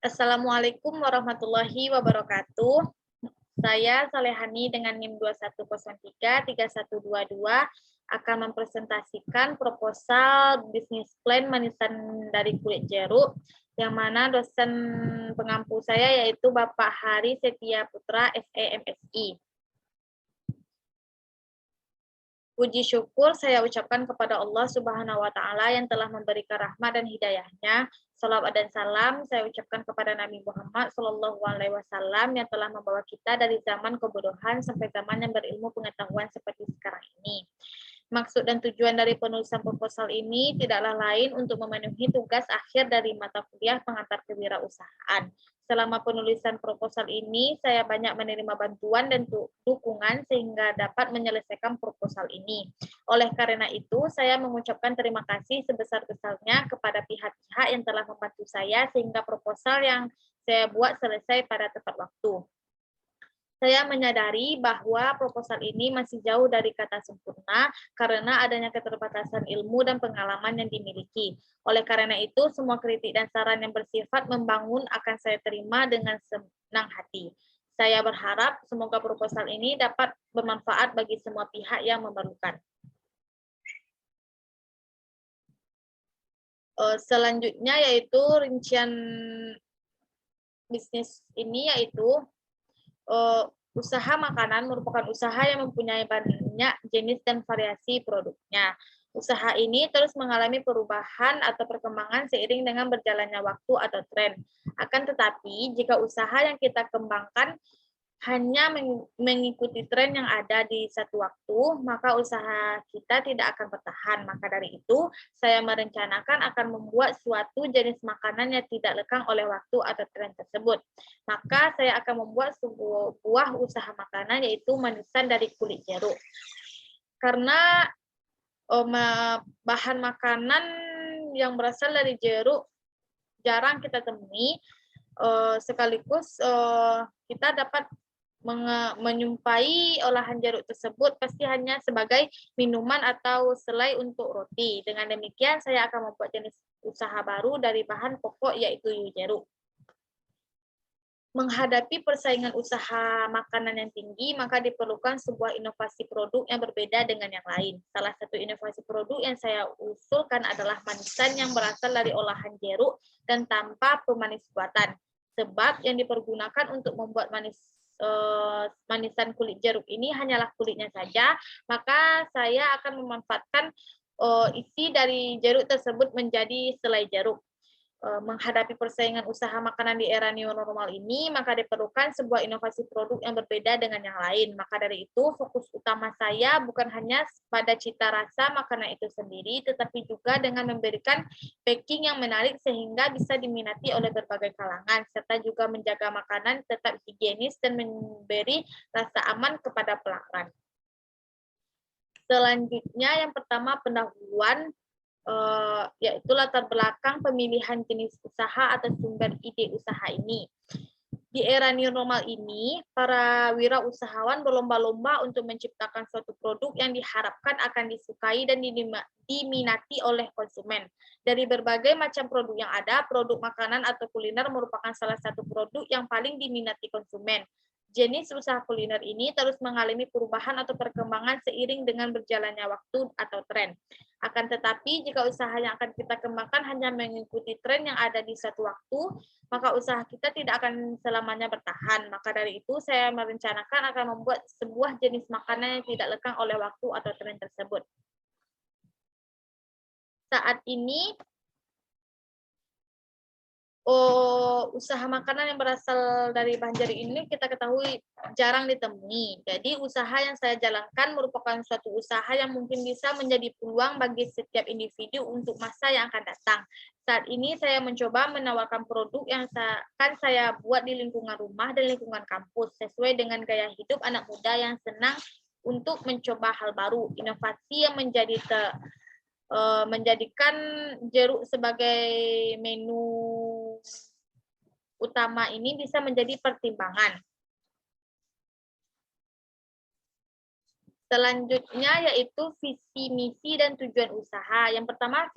Assalamualaikum warahmatullahi wabarakatuh. Saya Salehani dengan NIM 21033122 akan mempresentasikan proposal bisnis plan manisan dari kulit jeruk, yang mana dosen pengampu saya yaitu Bapak Hari Setia Putra, SE MSI. Puji syukur saya ucapkan kepada Allah Subhanahu wa Ta'ala yang telah memberikan rahmat dan hidayahnya. Salawat dan salam saya ucapkan kepada Nabi Muhammad Sallallahu Alaihi Wasallam yang telah membawa kita dari zaman kebodohan sampai zaman yang berilmu pengetahuan seperti sekarang ini. Maksud dan tujuan dari penulisan proposal ini tidaklah lain untuk memenuhi tugas akhir dari mata kuliah pengantar kewirausahaan. Selama penulisan proposal ini, saya banyak menerima bantuan dan dukungan sehingga dapat menyelesaikan proposal ini. Oleh karena itu, saya mengucapkan terima kasih sebesar-besarnya kepada pihak-pihak yang telah membantu saya sehingga proposal yang saya buat selesai pada tepat waktu. Saya menyadari bahwa proposal ini masih jauh dari kata sempurna karena adanya keterbatasan ilmu dan pengalaman yang dimiliki. Oleh karena itu, semua kritik dan saran yang bersifat membangun akan saya terima dengan senang hati. Saya berharap semoga proposal ini dapat bermanfaat bagi semua pihak yang memerlukan. Selanjutnya yaitu rincian bisnis ini yaitu usaha makanan merupakan usaha yang mempunyai banyak jenis dan variasi produknya. Usaha ini terus mengalami perubahan atau perkembangan seiring dengan berjalannya waktu atau tren. Akan tetapi, jika usaha yang kita kembangkan hanya mengikuti tren yang ada di satu waktu, maka usaha kita tidak akan bertahan. Maka dari itu, saya merencanakan akan membuat suatu jenis makanan yang tidak lekang oleh waktu atau tren tersebut. Maka saya akan membuat sebuah usaha makanan yaitu manisan dari kulit jeruk. Karena bahan makanan yang berasal dari jeruk jarang kita temui, sekaligus kita dapat menyumpai olahan jeruk tersebut pasti hanya sebagai minuman atau selai untuk roti. Dengan demikian, saya akan membuat jenis usaha baru dari bahan pokok yaitu jeruk. Menghadapi persaingan usaha makanan yang tinggi, maka diperlukan sebuah inovasi produk yang berbeda dengan yang lain. Salah satu inovasi produk yang saya usulkan adalah manisan yang berasal dari olahan jeruk dan tanpa pemanis buatan. Sebab yang dipergunakan untuk membuat manisan kulit jeruk ini hanyalah kulitnya saja, maka saya akan memanfaatkan isi dari jeruk tersebut menjadi selai jeruk. Menghadapi persaingan usaha makanan di era new normal ini, maka diperlukan sebuah inovasi produk yang berbeda dengan yang lain. Maka dari itu, fokus utama saya bukan hanya pada cita rasa makanan itu sendiri, tetapi juga dengan memberikan packing yang menarik sehingga bisa diminati oleh berbagai kalangan, serta juga menjaga makanan tetap higienis dan memberi rasa aman kepada pelanggan. Selanjutnya, yang pertama pendahuluan, yaitu latar belakang pemilihan jenis usaha atau sumber ide usaha ini. Di era new normal ini, para wirausahawan berlomba-lomba untuk menciptakan suatu produk yang diharapkan akan disukai dan diminati oleh konsumen. Dari berbagai macam produk yang ada, produk makanan atau kuliner merupakan salah satu produk yang paling diminati konsumen. Jenis usaha kuliner ini terus mengalami perubahan atau perkembangan seiring dengan berjalannya waktu atau tren. Akan tetapi, jika usaha yang akan kita kembangkan hanya mengikuti tren yang ada di suatu waktu, maka usaha kita tidak akan selamanya bertahan. Maka dari itu, saya merencanakan akan membuat sebuah jenis makanan yang tidak lekang oleh waktu atau tren tersebut. Saat ini, usaha makanan yang berasal dari bahan jeruk ini kita ketahui jarang ditemui. Jadi usaha yang saya jalankan merupakan suatu usaha yang mungkin bisa menjadi peluang bagi setiap individu untuk masa yang akan datang. Saat ini saya mencoba menawarkan produk yang akan saya buat di lingkungan rumah dan lingkungan kampus sesuai dengan gaya hidup anak muda yang senang untuk mencoba hal baru. Inovasi yang menjadikan jeruk sebagai menu utama ini bisa menjadi pertimbangan. Selanjutnya yaitu visi, misi, dan tujuan usaha. Yang pertama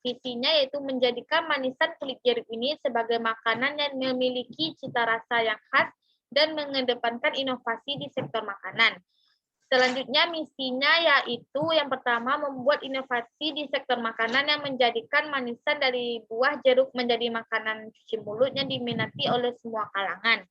visinya yaitu menjadikan manisan kulit jeruk ini sebagai makanan yang memiliki cita rasa yang khas dan mengedepankan inovasi di sektor makanan. Selanjutnya misinya yaitu yang pertama membuat inovasi di sektor makanan yang menjadikan manisan dari buah jeruk menjadi makanan cuci mulut yang diminati oleh semua kalangan.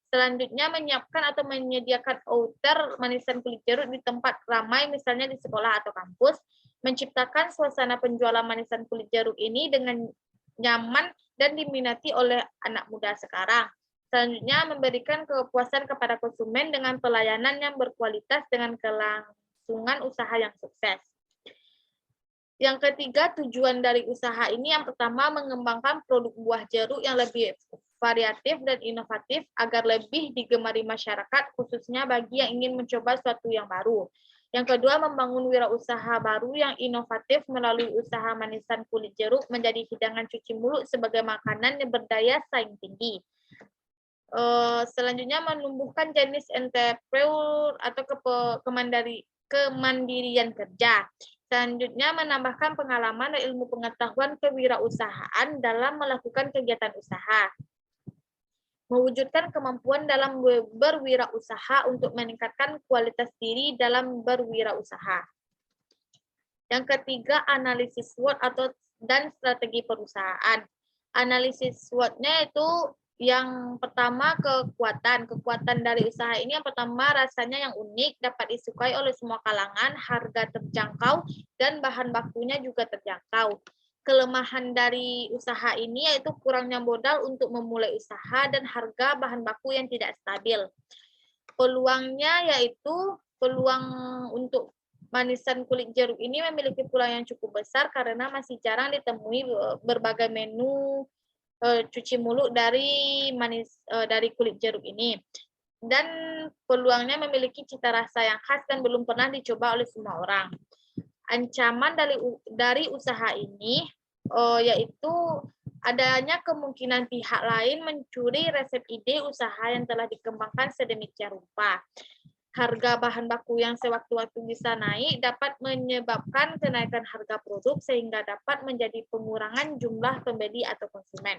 Selanjutnya menyiapkan atau menyediakan outer manisan kulit jeruk di tempat ramai, misalnya di sekolah atau kampus, menciptakan suasana penjualan manisan kulit jeruk ini dengan nyaman dan diminati oleh anak muda sekarang. Selanjutnya memberikan kepuasan kepada konsumen dengan pelayanan yang berkualitas dengan kelangsungan usaha yang sukses. Yang ketiga, tujuan dari usaha ini yang pertama mengembangkan produk buah jeruk yang lebih variatif dan inovatif agar lebih digemari masyarakat, khususnya bagi yang ingin mencoba sesuatu yang baru. Yang kedua, membangun wirausaha baru yang inovatif melalui usaha manisan kulit jeruk menjadi hidangan cuci mulut sebagai makanan yang berdaya saing tinggi. Selanjutnya, menumbuhkan jenis entrepreneur atau kemandirian kerja. Selanjutnya, menambahkan pengalaman dan ilmu pengetahuan kewirausahaan dalam melakukan kegiatan usaha. Mewujudkan kemampuan dalam berwirausaha untuk meningkatkan kualitas diri dalam berwirausaha. Yang ketiga, analisis SWOT dan strategi perusahaan. Analisis SWOT-nya itu yang pertama kekuatan dari usaha ini yang pertama rasanya yang unik, dapat disukai oleh semua kalangan, harga terjangkau, dan bahan bakunya juga terjangkau. Kelemahan dari usaha ini yaitu kurangnya modal untuk memulai usaha dan harga bahan baku yang tidak stabil. Peluangnya yaitu peluang untuk manisan kulit jeruk ini memiliki peluang yang cukup besar karena masih jarang ditemui berbagai menu cuci mulut dari kulit jeruk ini. Dan peluangnya memiliki cita rasa yang khas dan belum pernah dicoba oleh semua orang. Ancaman dari usaha ini yaitu adanya kemungkinan pihak lain mencuri resep ide usaha yang telah dikembangkan sedemikian rupa. Harga bahan baku yang sewaktu-waktu bisa naik dapat menyebabkan kenaikan harga produk sehingga dapat menjadi pengurangan jumlah pembeli atau konsumen.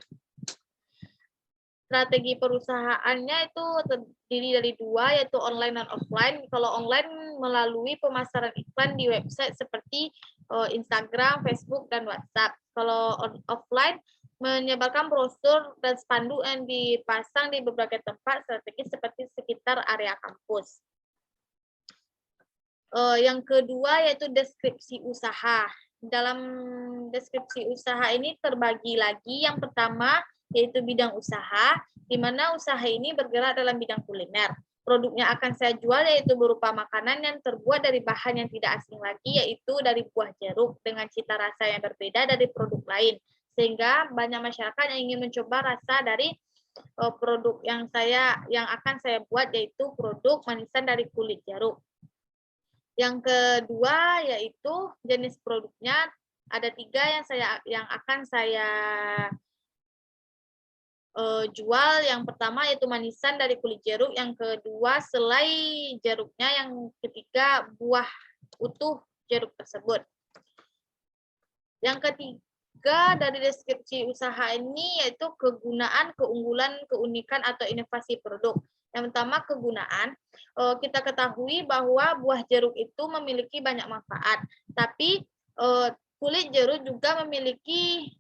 Strategi perusahaannya itu terdiri dari dua, yaitu online dan offline. Kalau online melalui pemasaran iklan di website seperti Instagram, Facebook, dan WhatsApp. Kalau offline menyebarkan brosur dan spanduk yang dipasang di berbagai tempat strategis seperti sekitar area kampus. Yang kedua yaitu deskripsi usaha. Dalam deskripsi usaha ini terbagi lagi. Yang pertama yaitu bidang usaha, di mana usaha ini bergerak dalam bidang kuliner. Produknya akan saya jual yaitu berupa makanan yang terbuat dari bahan yang tidak asing lagi, yaitu dari buah jeruk dengan cita rasa yang berbeda dari produk lain. Sehingga banyak masyarakat yang ingin mencoba rasa dari produk yang akan saya buat, yaitu produk manisan dari kulit jeruk. Yang kedua yaitu jenis produknya ada 3 yang akan saya jual. Yang pertama yaitu manisan dari kulit jeruk, yang kedua selai jeruknya, yang ketiga buah utuh jeruk tersebut. Yang ketiga dari deskripsi usaha ini yaitu kegunaan, keunggulan, keunikan atau inovasi produk. Yang pertama kegunaan, kita ketahui bahwa buah jeruk itu memiliki banyak manfaat, tapi kulit jeruk juga memiliki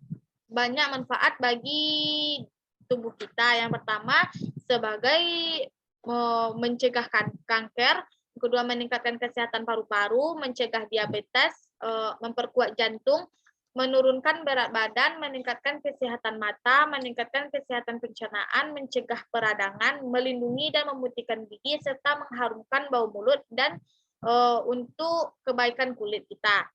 banyak manfaat bagi tubuh kita. Yang pertama sebagai mencegah kanker, kedua meningkatkan kesehatan paru-paru, mencegah diabetes, memperkuat jantung, menurunkan berat badan, meningkatkan kesehatan mata, meningkatkan kesehatan pencernaan, mencegah peradangan, melindungi dan memutihkan gigi, serta mengharumkan bau mulut dan untuk kebaikan kulit kita.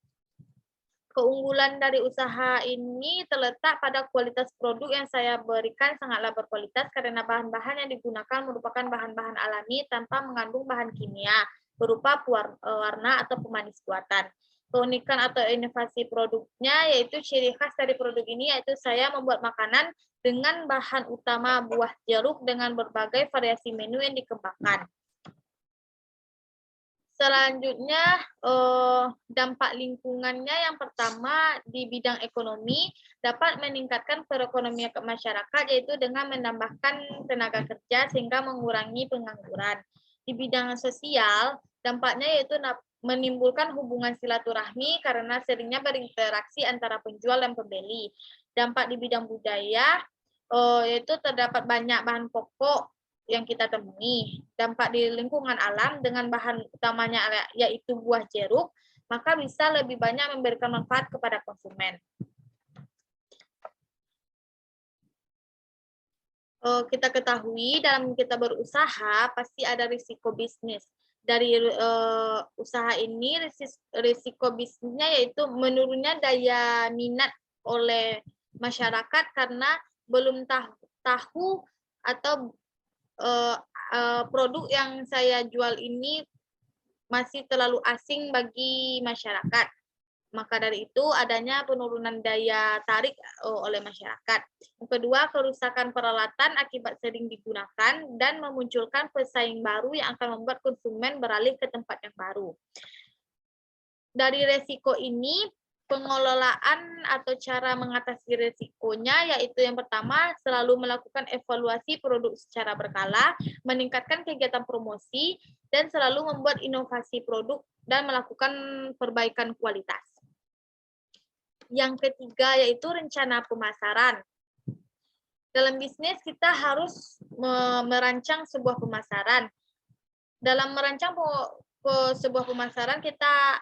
Keunggulan dari usaha ini terletak pada kualitas produk yang saya berikan sangatlah berkualitas karena bahan-bahan yang digunakan merupakan bahan-bahan alami tanpa mengandung bahan kimia berupa warna atau pemanis buatan. Keunikan atau inovasi produknya yaitu ciri khas dari produk ini yaitu saya membuat makanan dengan bahan utama buah jeruk dengan berbagai variasi menu yang dikembangkan. Selanjutnya, dampak lingkungannya yang pertama di bidang ekonomi dapat meningkatkan perekonomian ke masyarakat, yaitu dengan menambahkan tenaga kerja sehingga mengurangi pengangguran. Di bidang sosial, dampaknya yaitu menimbulkan hubungan silaturahmi karena seringnya berinteraksi antara penjual dan pembeli. Dampak di bidang budaya, yaitu terdapat banyak bahan pokok yang kita temui. Dampak di lingkungan alam dengan bahan utamanya yaitu buah jeruk, maka bisa lebih banyak memberikan manfaat kepada konsumen. Kita ketahui dalam kita berusaha pasti ada risiko bisnis. Dari usaha ini risiko bisnisnya yaitu menurunnya daya minat oleh masyarakat karena belum tahu atau produk yang saya jual ini masih terlalu asing bagi masyarakat. Maka dari itu adanya penurunan daya tarik oleh masyarakat. Yang kedua, kerusakan peralatan akibat sering digunakan dan memunculkan pesaing baru yang akan membuat konsumen beralih ke tempat yang baru. Dari resiko ini, pengelolaan atau cara mengatasi risikonya yaitu yang pertama selalu melakukan evaluasi produk secara berkala, meningkatkan kegiatan promosi, dan selalu membuat inovasi produk dan melakukan perbaikan kualitas. Yang ketiga yaitu rencana pemasaran. Dalam bisnis kita harus merancang sebuah pemasaran. Dalam merancang sebuah pemasaran kita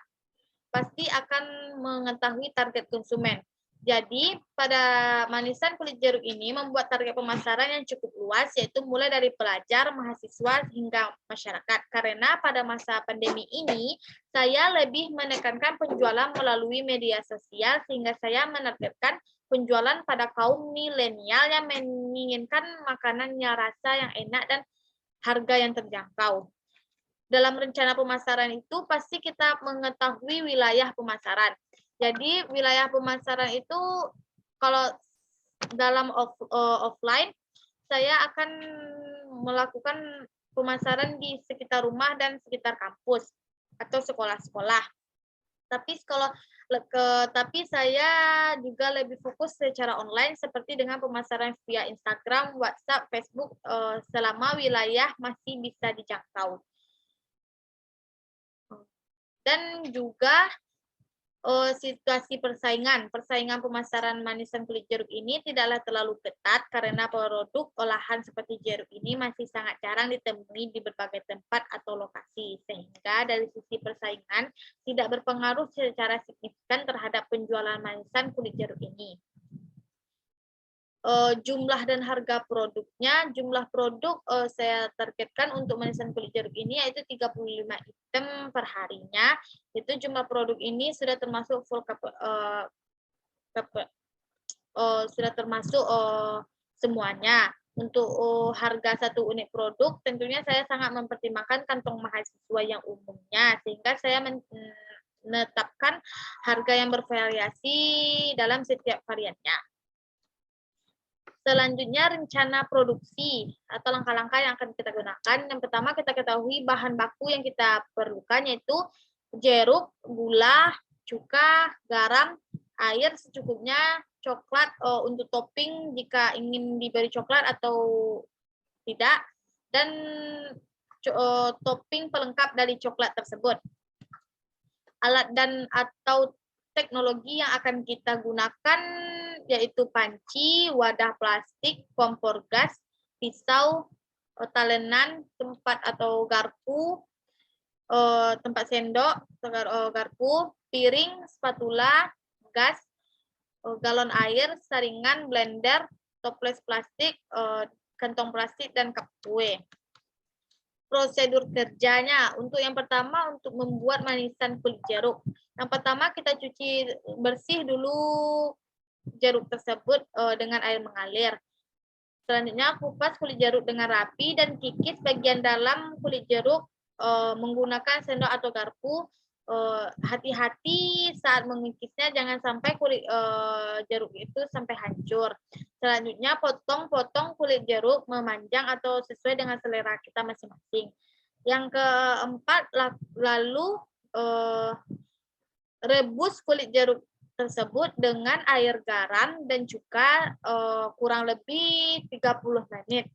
pasti akan mengetahui target konsumen. Jadi, pada manisan kulit jeruk ini membuat target pemasaran yang cukup luas, yaitu mulai dari pelajar, mahasiswa, hingga masyarakat. Karena pada masa pandemi ini, saya lebih menekankan penjualan melalui media sosial, sehingga saya menargetkan penjualan pada kaum milenial yang menginginkan makanannya rasa yang enak dan harga yang terjangkau. Dalam rencana pemasaran itu pasti kita mengetahui wilayah pemasaran. Jadi wilayah pemasaran itu kalau dalam offline saya akan melakukan pemasaran di sekitar rumah dan sekitar kampus atau sekolah-sekolah. Tapi saya juga lebih fokus secara online seperti dengan pemasaran via Instagram, WhatsApp, Facebook selama wilayah masih bisa dijangkau. Dan juga situasi persaingan pemasaran manisan kulit jeruk ini tidaklah terlalu ketat karena produk olahan seperti jeruk ini masih sangat jarang ditemui di berbagai tempat atau lokasi, sehingga dari sisi persaingan tidak berpengaruh secara signifikan terhadap penjualan manisan kulit jeruk ini. Jumlah dan harga produknya, jumlah produk saya targetkan untuk manisan kulit jeruk ini yaitu 35 item per harinya. Itu jumlah produk ini sudah termasuk sudah termasuk semuanya. Untuk harga satu unit produk, tentunya saya sangat mempertimbangkan kantong mahasiswa yang umumnya, sehingga saya menetapkan harga yang bervariasi dalam setiap variannya. Selanjutnya rencana produksi atau langkah-langkah yang akan kita gunakan. Yang pertama kita ketahui bahan baku yang kita perlukan yaitu jeruk, gula, cuka, garam, air secukupnya, coklat untuk topping jika ingin diberi coklat atau tidak, dan topping pelengkap dari coklat tersebut. Alat dan atau teknologi yang akan kita gunakan yaitu panci, wadah plastik, kompor gas, pisau, talenan, tempat atau garpu, tempat sendok, garpu, piring, spatula, gas, galon air, saringan, blender, toples plastik, kantong plastik, dan cup kue. Prosedur kerjanya, untuk yang pertama untuk membuat manisan kulit jeruk. Yang pertama kita cuci bersih dulu jeruk tersebut dengan air mengalir. Selanjutnya kupas kulit jeruk dengan rapi dan kikis bagian dalam kulit jeruk menggunakan sendok atau garpu. Hati-hati saat mengikisnya, jangan sampai kulit jeruk itu sampai hancur. Selanjutnya potong-potong kulit jeruk memanjang atau sesuai dengan selera kita masing-masing. Yang keempat, lalu rebus kulit jeruk tersebut dengan air garam dan juga kurang lebih 30 menit.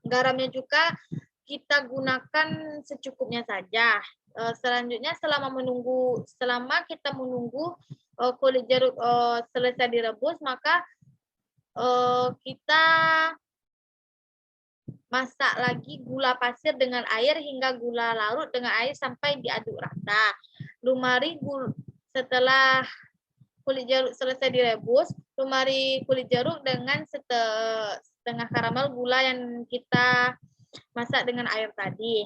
Garamnya juga kita gunakan secukupnya saja. Selanjutnya selama kita menunggu kulit jeruk selesai direbus, maka kita masak lagi gula pasir dengan air hingga gula larut dengan air sampai diaduk rata. Lumari setelah kulit jeruk selesai direbus, lumari kulit jeruk dengan setengah karamel gula yang kita masak dengan air tadi.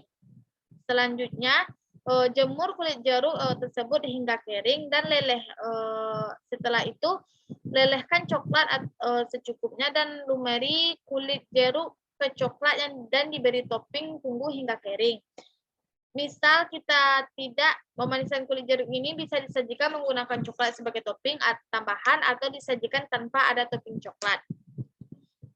Selanjutnya jemur kulit jeruk tersebut hingga kering dan leleh. Setelah itu lelehkan coklat secukupnya dan lumari kulit jeruk ke coklat dan diberi topping, tunggu hingga kering. Misal kita tidak memaniskan kulit jeruk ini, bisa disajikan menggunakan coklat sebagai topping tambahan atau disajikan tanpa ada topping coklat.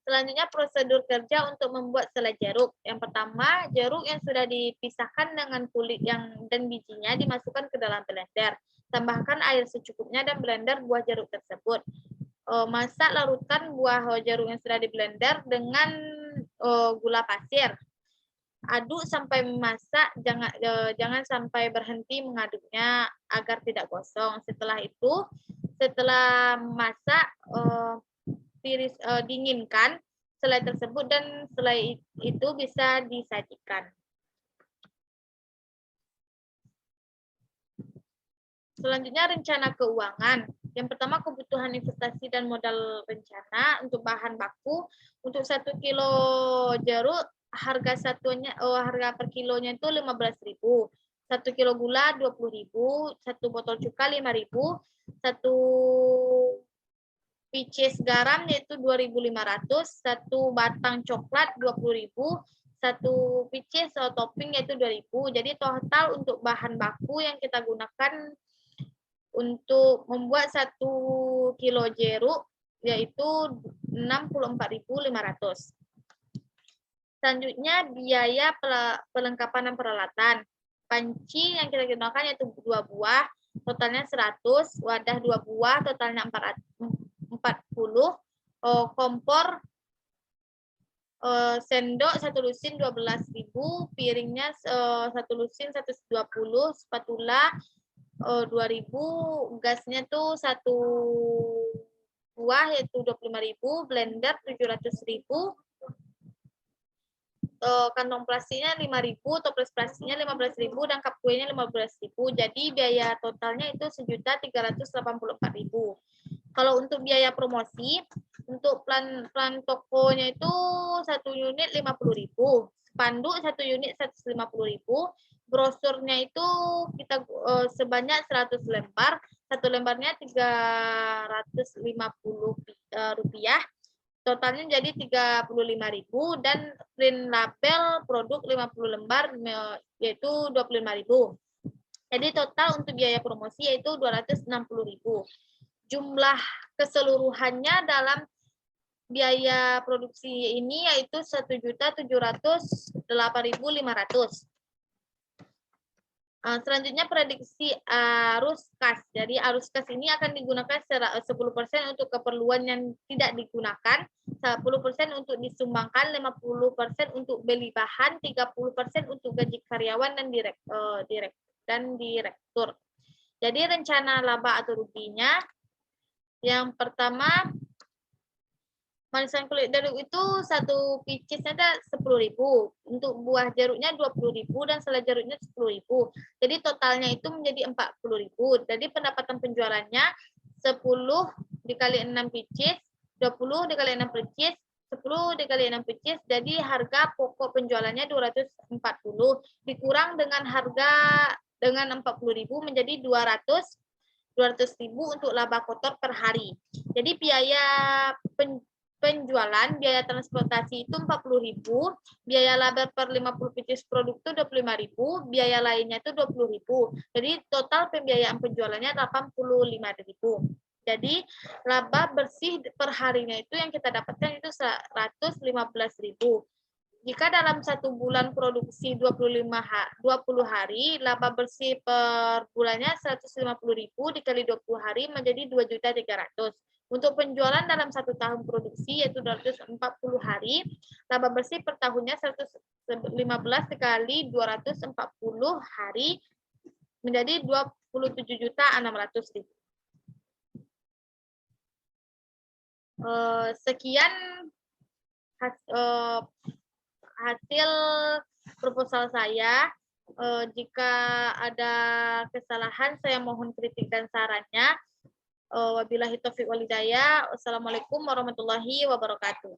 Selanjutnya prosedur kerja untuk membuat selai jeruk. Yang pertama, jeruk yang sudah dipisahkan dengan kulit dan bijinya dimasukkan ke dalam blender. Tambahkan air secukupnya dan blender buah jeruk tersebut. Masak larutkan buah jeruk yang sudah di blender dengan gula pasir. Aduk sampai memasak, jangan sampai berhenti mengaduknya agar tidak gosong. Setelah masak, dinginkan selai tersebut dan selai itu bisa disajikan. Selanjutnya rencana keuangan. Yang pertama kebutuhan investasi dan modal rencana untuk bahan baku. Untuk 1 kilo jeruk harga per kilonya itu 15.000. 1 kilo gula 20.000, 1 botol cuka 5.000, 1 pieces garam yaitu 2.500, 1 batang coklat 20.000, 1 pieces topping yaitu 2.000. Jadi total untuk bahan baku yang kita gunakan untuk membuat 1 kilo jeruk yaitu 64.500. Selanjutnya biaya perlengkapan dan peralatan. Panci yang kita gunakan yaitu 2 buah, totalnya 100, wadah 2 buah, totalnya 40, kompor sendok 1 lusin 12.000, piringnya 1 lusin 120, spatula 2.000, gasnya tuh 1 buah yaitu 25.000, blender 700.000, kantong plastiknya 5.000, toples plastiknya 15.000, dan cup kuenya 15.000. Jadi biaya totalnya itu 1.384.000. Kalau untuk biaya promosi, untuk plan tokonya itu 1 unit 50.000, spanduk 1 unit 150.000, brosurnya itu kita sebanyak 100 lembar, 1 lembarnya 350 rupiah. Totalnya jadi 35.000 dan print label produk 50 lembar yaitu 25.000. Jadi total untuk biaya promosi yaitu 260.000. Jumlah keseluruhannya dalam biaya produksi ini yaitu 1.708.500. Selanjutnya prediksi arus kas. Jadi arus kas ini akan digunakan 10% untuk keperluan yang tidak digunakan, 10% untuk disumbangkan, 50% untuk beli bahan, 30% untuk gaji karyawan dan direktur. Jadi rencana laba atau ruginya, yang pertama manisan kulit jeruk itu 1 pieces-nya ada 10.000. Untuk buah jeruknya 20.000 dan selai jeruknya 10.000. Jadi totalnya itu menjadi 40.000. Jadi pendapatan penjualannya 10 dikali 6 pieces, 20 dikali 6 pieces, 10 dikali 6 pieces. Jadi harga pokok penjualannya 240. Dikurang dengan harga dengan 40.000 menjadi 200.000 untuk laba kotor per hari. Jadi biaya penjualan, biaya transportasi itu 40.000, biaya laba per 50 pieces produk itu 25.000, biaya lainnya itu 20.000. Jadi total pembiayaan penjualannya 85.000. Jadi laba bersih per harinya itu yang kita dapatkan itu 115.000. Jika dalam 1 bulan produksi 20 hari, laba bersih per bulannya 150.000 dikali 20 hari menjadi 2.300.000. Untuk penjualan dalam 1 tahun produksi yaitu 240 hari, laba bersih per tahunnya 115 dikali 240 hari menjadi 27.600.000. Sekian hasil proposal saya. Jika ada kesalahan, saya mohon kritik dan sarannya. Wabillahi taufiq wal hidayah. Wassalamualaikum warahmatullahi wabarakatuh.